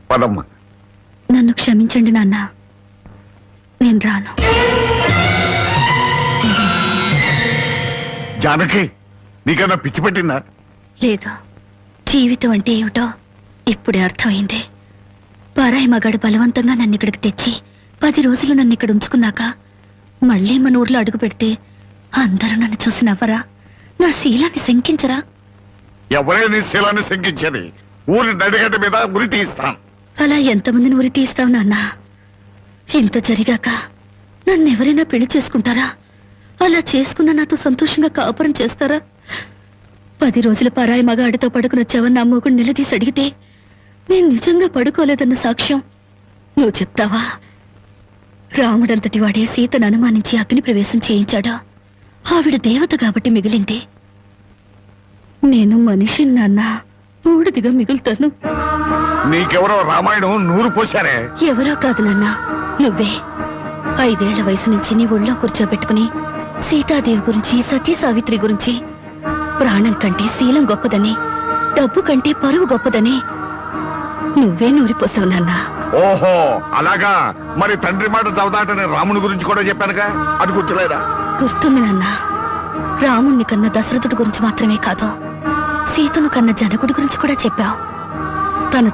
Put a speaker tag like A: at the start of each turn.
A: పదమ్మా.
B: నన్ను క్షమించండి నాన్న, నేను రాను.
A: జానకి, నీకన్నా పిచ్చి పెట్టిందా?
B: లేదు, జీవితం అంటే ఏమిటో ఇప్పుడే అర్థమైంది. పరాయి మగాడు బలవంతంగా నన్ను ఇక్కడికి తెచ్చి 10 రోజులు నన్ను ఇక్కడ ఉంచుకున్నాక మళ్ళీ మన ఊర్లో అడుగు పెడితే అందరూ నన్ను చూసి నవ్వరా? నా శీలాన్ని శంకించరా?
A: ఎవరే నీ శీలాన్ని శంకించేది? ఊరి నడిగడ్డ మీద ఉరి తీస్తాం.
B: అలా ఎంతమందిని ఉరి తీస్తావు నాన్న? ఇంత జరిగాక నన్నెవరైనా పెళ్లి చేసుకుంటారా? అలా చేసుకున్న నాతో సంతోషంగా కాపురం చేస్తారా? 10 రోజుల పరాయి మగాడితో పడుకునొచ్చావని నా మొగుడు నిలదీసి అడిగితే నేను నిజంగా పడుకోలేదన్న సాక్ష్యం నువ్వు చెప్తావా? రాముడంతటి వాడే సీతను అనుమానించి అగ్ని ప్రవేశం చేయించాడా? ఆవిడ దేవత కాబట్టి మిగిలింది. నేను మనిషిని నాన్న, బూడిదిగా మిగులుతాను.
A: నీకెవరో రామాయణం నూరు పోశారే.
B: ఎవరో కాదు నాన్న, నువ్వే. 5 ఏళ్ల వయసు నుంచి నీ ఒళ్ళో కూర్చోబెట్టుకుని సీతాదేవి గురించి, సతీ సావిత్రి గురించి, ప్రాణం కంటే శీలం గొప్పదని, డబ్బు కంటే పరువు గొప్పదని నువ్వే నూరిపోసావు నాన్న.
A: ఓహో అలాగా. మరి తండ్రి మాట చవదాటని రాముని గురించి కూడా చెప్పానుగా, అది గుర్తులేదా?
B: గుర్తుంది నాన్న. రాముణ్ణి కన్న దశరథుడి గురించి మాత్రమే కాదు, సీతను కన్న జనకుడి గురించి కూడా చెప్పావు. తను